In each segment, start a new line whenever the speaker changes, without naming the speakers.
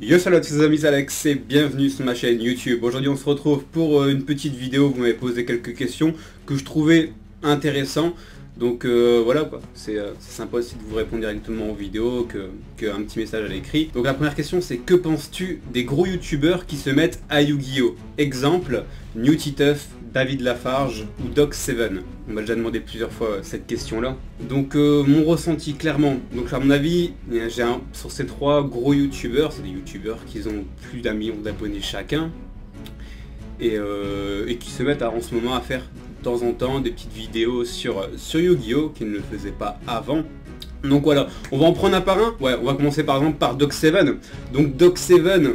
Yo salut à tous les amis, c'est Alex et bienvenue sur ma chaîne YouTube. Aujourd'hui on se retrouve pour une petite vidéo. Vous m'avez posé quelques questions que je trouvais intéressantes. Donc voilà quoi, c'est sympa aussi de vous répondre directement aux vidéos qu'un petit message à l'écrit. Donc la première question c'est: que penses-tu des gros youtubeurs qui se mettent à Yu-Gi-Oh? Exemple, Newtituff, David Lafarge ou Doc7. On m'a déjà demandé plusieurs fois cette question là. Donc mon ressenti clairement, donc à mon avis, sur ces trois gros youtubeurs, c'est des youtubeurs qui ont plus d'un million d'abonnés chacun et qui se mettent en ce moment à faire de temps en temps des petites vidéos sur Yu-Gi-Oh! Qu'ils ne le faisaient pas avant. Donc voilà, on va en prendre un par un. Ouais, on va commencer par exemple par Doc7. Donc Doc7,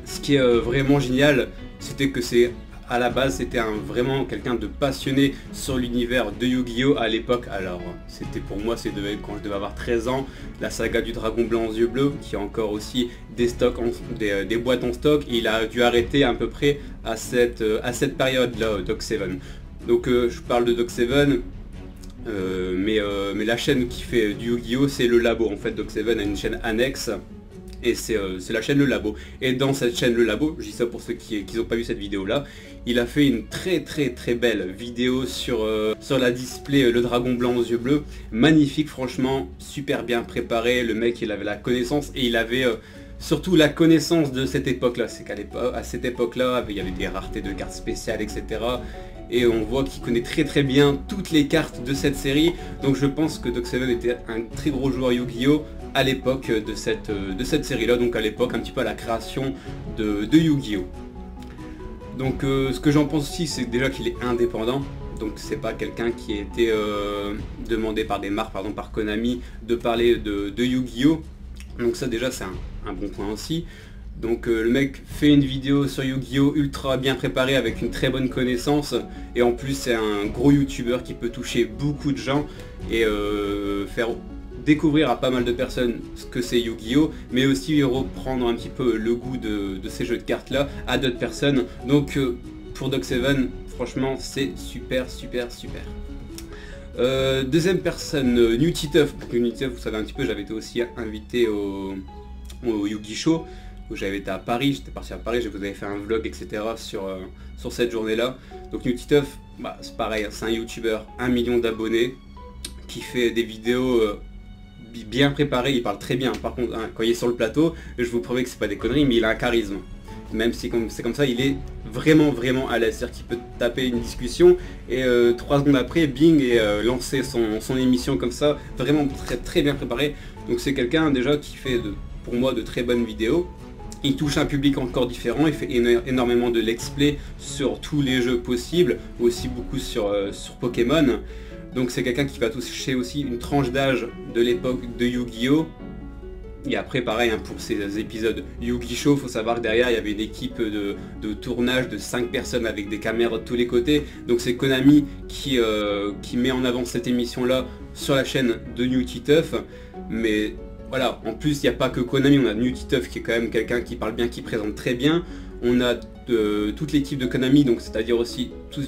ce qui est vraiment génial, c'était que à la base c'était vraiment quelqu'un de passionné sur l'univers de Yu-Gi-Oh! À l'époque. Alors c'était pour moi, quand je devais avoir 13 ans, la saga du dragon blanc aux yeux bleus, qui a encore aussi des stocks, des boîtes en stock, et il a dû arrêter à peu près à cette période là, Doc7. Donc je parle de Doc7, mais la chaîne qui fait du Yu-Gi-Oh! C'est le Labo. En fait, Doc7 a une chaîne annexe et c'est la chaîne Le Labo. Et dans cette chaîne Le Labo, je dis ça pour ceux qui n'ont pas vu cette vidéo là, il a fait une très belle vidéo sur la display Le Dragon Blanc aux yeux bleus. Magnifique, franchement, super bien préparé. Le mec, il avait la connaissance et il avait surtout la connaissance de cette époque là. C'est qu'à cette époque là, il y avait des raretés de cartes spéciales, etc. Et on voit qu'il connaît très bien toutes les cartes de cette série. Donc je pense que Doc7 était un très gros joueur Yu-Gi-Oh! À l'époque de cette série là, donc à l'époque un petit peu à la création de Yu-Gi-Oh! Donc ce que j'en pense aussi, c'est déjà qu'il est indépendant. Donc c'est pas quelqu'un qui a été demandé par des marques, pardon, par Konami, de parler de Yu-Gi-Oh! Donc ça déjà c'est un bon point aussi. Donc le mec fait une vidéo sur Yu-Gi-Oh! Ultra bien préparée avec une très bonne connaissance. Et en plus c'est un gros youtubeur qui peut toucher beaucoup de gens et faire découvrir à pas mal de personnes ce que c'est Yu-Gi-Oh! Mais aussi reprendre un petit peu le goût de ces jeux de cartes là à d'autres personnes. Donc pour Doc7, franchement c'est super. Deuxième personne, Newtituff. Newtituff, vous savez un petit peu, j'avais été aussi invité au Yu-Gi Show, où j'avais été à Paris, j'étais parti à Paris, je vous avais fait un vlog, etc. sur cette journée-là. Donc Newtituff, bah, c'est pareil, c'est un youtubeur, 1 million d'abonnés, qui fait des vidéos bien préparées, il parle très bien. Par contre, hein, quand il est sur le plateau, je vous promets que c'est pas des conneries, mais il a un charisme. Même si c'est comme ça, il est vraiment à l'aise. C'est-à-dire qu'il peut taper une discussion et 3 secondes après, bing, et lancer son émission comme ça, vraiment très bien préparé. Donc c'est quelqu'un déjà qui fait pour moi de très bonnes vidéos. Il touche un public encore différent, il fait énormément de let's play sur tous les jeux possibles, aussi beaucoup sur Pokémon. Donc c'est quelqu'un qui va toucher aussi une tranche d'âge de l'époque de Yu-Gi-Oh! Et après pareil, hein, pour ces épisodes Yu-Gi Show, faut savoir que derrière il y avait une équipe de tournage de 5 personnes avec des caméras de tous les côtés. Donc c'est Konami qui met en avant cette émission là sur la chaîne de Newtituff. Mais voilà, en plus il n'y a pas que Konami, on a Newtituff qui est quand même quelqu'un qui parle bien, qui présente très bien. On a toute l'équipe de Konami, donc c'est-à-dire aussi tout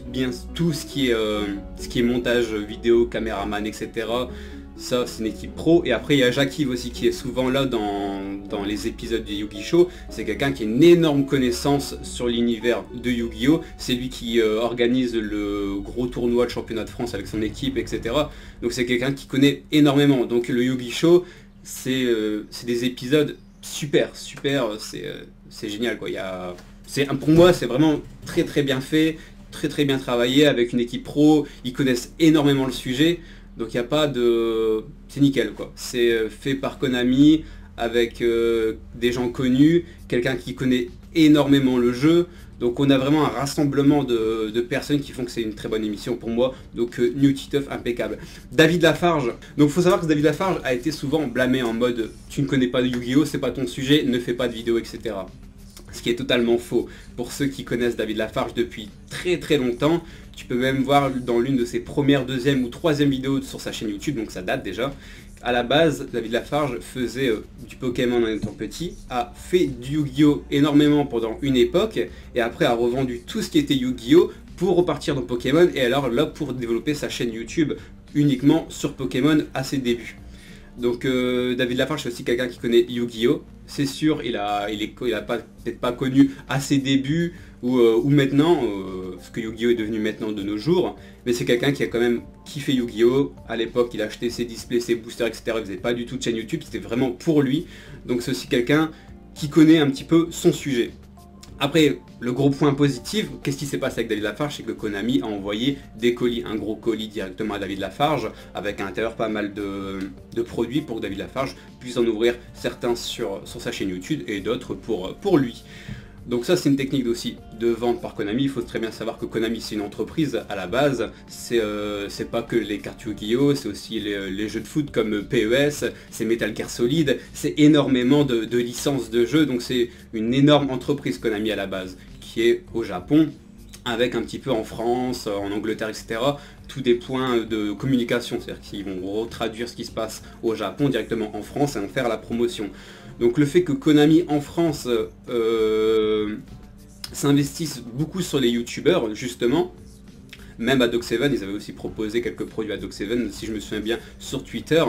ce qui est montage vidéo, caméraman, etc. Ça c'est une équipe pro. Et après il y a Jacques-Yves aussi qui est souvent là dans les épisodes du Yu-Gi Show. C'est quelqu'un qui a une énorme connaissance sur l'univers de Yu-Gi-Oh! C'est lui qui organise le gros tournoi de championnat de France avec son équipe, etc. Donc c'est quelqu'un qui connaît énormément. Donc le Yu-Gi Show, c'est des épisodes super, c'est génial quoi. Pour moi c'est vraiment très bien fait, très bien travaillé avec une équipe pro. Ils connaissent énormément le sujet. Donc il n'y a pas de... C'est nickel quoi. C'est fait par Konami avec des gens connus, quelqu'un qui connaît énormément le jeu. Donc on a vraiment un rassemblement de personnes qui font que c'est une très bonne émission pour moi. Donc Newtituff, impeccable. David Lafarge. Donc il faut savoir que David Lafarge a été souvent blâmé en mode tu ne connais pas de Yu-Gi-Oh, c'est pas ton sujet, ne fais pas de vidéo, etc. Ce qui est totalement faux. Pour ceux qui connaissent David Lafarge depuis très longtemps, tu peux même voir dans l'une de ses premières, deuxième ou troisième vidéos sur sa chaîne YouTube, donc ça date déjà. À la base, David Lafarge faisait du Pokémon en étant petit, a fait du Yu-Gi-Oh énormément pendant une époque, et après a revendu tout ce qui était Yu-Gi-Oh pour repartir dans Pokémon, et alors là pour développer sa chaîne YouTube uniquement sur Pokémon à ses débuts. Donc David Lafarge c'est aussi quelqu'un qui connaît Yu-Gi-Oh! c'est sûr, il a peut-être pas connu à ses débuts ou maintenant, ce que Yu-Gi-Oh est devenu maintenant de nos jours, mais c'est quelqu'un qui a quand même kiffé Yu-Gi-Oh. À l'époque, il achetait ses displays, ses boosters, etc. Il faisait pas du tout de chaîne YouTube, c'était vraiment pour lui. Donc c'est aussi quelqu'un qui connaît un petit peu son sujet. Après, le gros point positif, qu'est-ce qui s'est passé avec David Lafarge, c'est que Konami a envoyé des colis, un gros colis directement à David Lafarge, avec à l'intérieur pas mal de produits pour que David Lafarge puisse en ouvrir certains sur sa chaîne YouTube et d'autres pour lui. Donc ça c'est une technique aussi de vente par Konami. Il faut très bien savoir que Konami c'est une entreprise à la base, c'est pas que les cartes Yu-Gi-Oh, c'est aussi les jeux de foot comme PES, c'est Metal Gear Solid, c'est énormément de licences de jeux, donc c'est une énorme entreprise Konami à la base, qui est au Japon, avec un petit peu en France, en Angleterre, etc. Tous des points de communication, c'est-à-dire qu'ils vont retraduire ce qui se passe au Japon directement en France et en faire la promotion. Donc le fait que Konami en France s'investisse beaucoup sur les youtubeurs, justement, même à Doc7, ils avaient aussi proposé quelques produits à Doc7, si je me souviens bien, sur Twitter.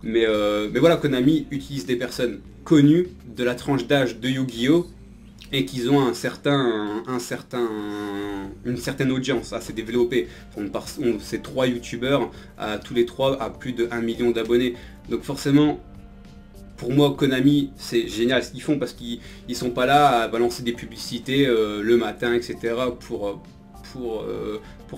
Mais voilà, Konami utilise des personnes connues de la tranche d'âge de Yu-Gi-Oh! Et qu'ils ont une certaine audience assez développée. Ces 3 youtubeurs, tous les 3 à plus de 1 million d'abonnés. Donc forcément, pour moi, Konami, c'est génial ce qu'ils font parce qu'ils sont pas là à balancer des publicités le matin, etc. pour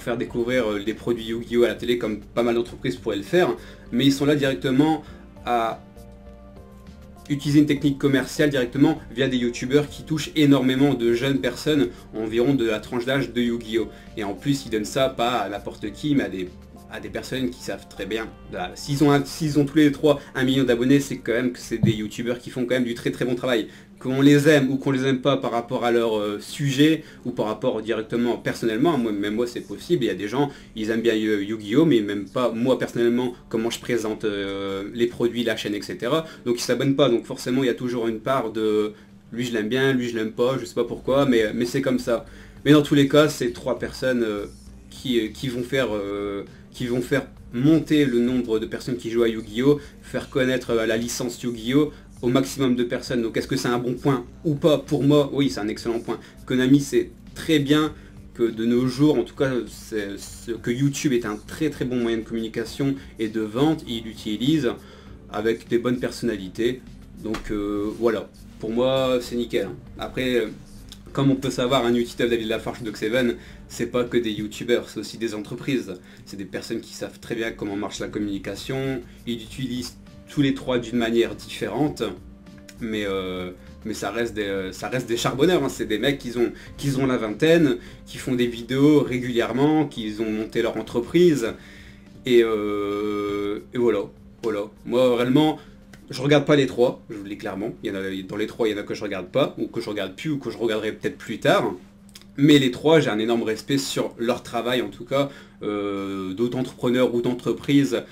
faire découvrir des produits Yu-Gi-Oh! À la télé comme pas mal d'entreprises pourraient le faire. Mais ils sont là directement à utiliser une technique commerciale directement via des youtubeurs qui touchent énormément de jeunes personnes, environ de la tranche d'âge de Yu-Gi-Oh! Et en plus, ils donnent ça pas à n'importe qui, mais à des personnes qui savent très bien. S'ils ont tous les 3 1 million d'abonnés, c'est quand même que c'est des youtubeurs qui font quand même du très très bon travail. Qu'on les aime ou qu'on les aime pas par rapport à leur sujet ou par rapport directement personnellement, même moi c'est possible, il y a des gens, ils aiment bien Yu-Gi-Oh! Mais même pas moi personnellement comment je présente les produits, la chaîne, etc. Donc ils s'abonnent pas, donc forcément il y a toujours une part de lui je l'aime bien, lui je l'aime pas, je sais pas pourquoi, mais c'est comme ça. Mais dans tous les cas, c'est 3 personnes qui vont faire monter le nombre de personnes qui jouent à Yu-Gi-Oh! Faire connaître la licence Yu-Gi-Oh! Au maximum de personnes. Donc est-ce que c'est un bon point ou pas? Pour moi, oui, c'est un excellent point. Konami sait très bien que de nos jours, en tout cas, que YouTube est un très très bon moyen de communication et de vente. Il l'utilise avec des bonnes personnalités. Donc voilà, pour moi c'est nickel. Après, comme on peut savoir, un utilisateur David Lafarge de Doc7, c'est pas que des youtubeurs, c'est aussi des entreprises. C'est des personnes qui savent très bien comment marche la communication. Ils utilisent tous les 3 d'une manière différente, mais ça reste des charbonneurs, hein. C'est des mecs qui ont la vingtaine, qui font des vidéos régulièrement, qui ont monté leur entreprise, et voilà. Moi réellement, je regarde pas les 3, je vous le dis clairement. Dans les 3, il y en a que je regarde pas, ou que je regarde plus, ou que je regarderai peut-être plus tard. Mais les 3, j'ai un énorme respect sur leur travail, en tout cas, d'autres entrepreneurs ou d'entreprises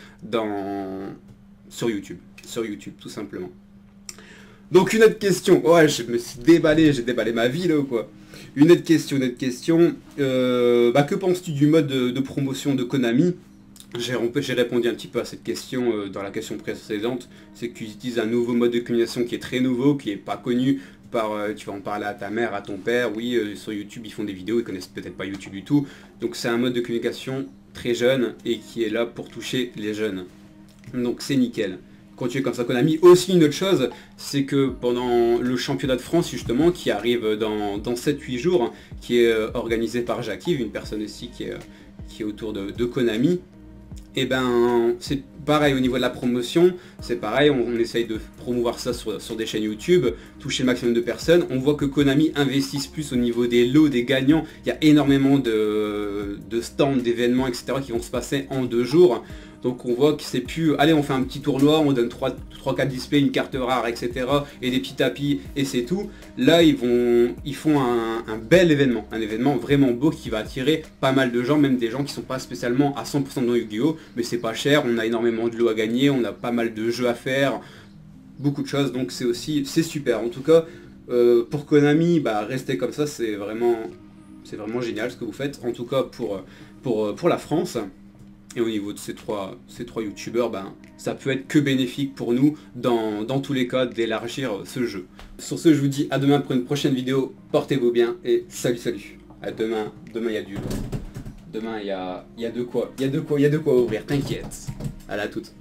sur YouTube, tout simplement. Donc une autre question, ouais, je me suis déballé, j'ai déballé ma vie là ou quoi. Une autre question, que penses-tu du mode de promotion de Konami? J'ai répondu un petit peu à cette question dans la question précédente, c'est qu'ils utilisent un nouveau mode de communication qui est très nouveau, qui n'est pas connu par, tu vas en parler à ta mère, à ton père, oui, sur YouTube ils font des vidéos, ils connaissent peut-être pas YouTube du tout, donc c'est un mode de communication très jeune et qui est là pour toucher les jeunes. Donc c'est nickel. Continuer comme ça Konami. Aussi une autre chose, c'est que pendant le championnat de France justement, qui arrive dans 7-8 jours, qui est organisé par Jacques Yves, une personne aussi qui est autour de Konami, et ben c'est pareil au niveau de la promotion, c'est pareil, on essaye de promouvoir ça sur des chaînes YouTube, toucher le maximum de personnes. On voit que Konami investisse plus au niveau des lots, des gagnants. Il y a énormément de stands, d'événements, etc. qui vont se passer en 2 jours. Donc on voit que c'est plus, allez on fait un petit tournoi, on donne 3-4 displays, une carte rare, etc. et des petits tapis et c'est tout. Là ils font un bel événement, un événement vraiment beau qui va attirer pas mal de gens, même des gens qui sont pas spécialement à 100% dans Yu-Gi-Oh! Mais c'est pas cher, on a énormément de lots à gagner, on a pas mal de jeux à faire, beaucoup de choses, donc c'est super. En tout cas, pour Konami, rester comme ça, c'est vraiment génial ce que vous faites, en tout cas pour la France. Et au niveau de ces trois youtubeurs, ben, ça peut être que bénéfique pour nous dans tous les cas d'élargir ce jeu. Sur ce, je vous dis à demain pour une prochaine vidéo. Portez-vous bien et salut. À demain, il y a du... Demain, il y a de quoi ouvrir, t'inquiète. À la toute.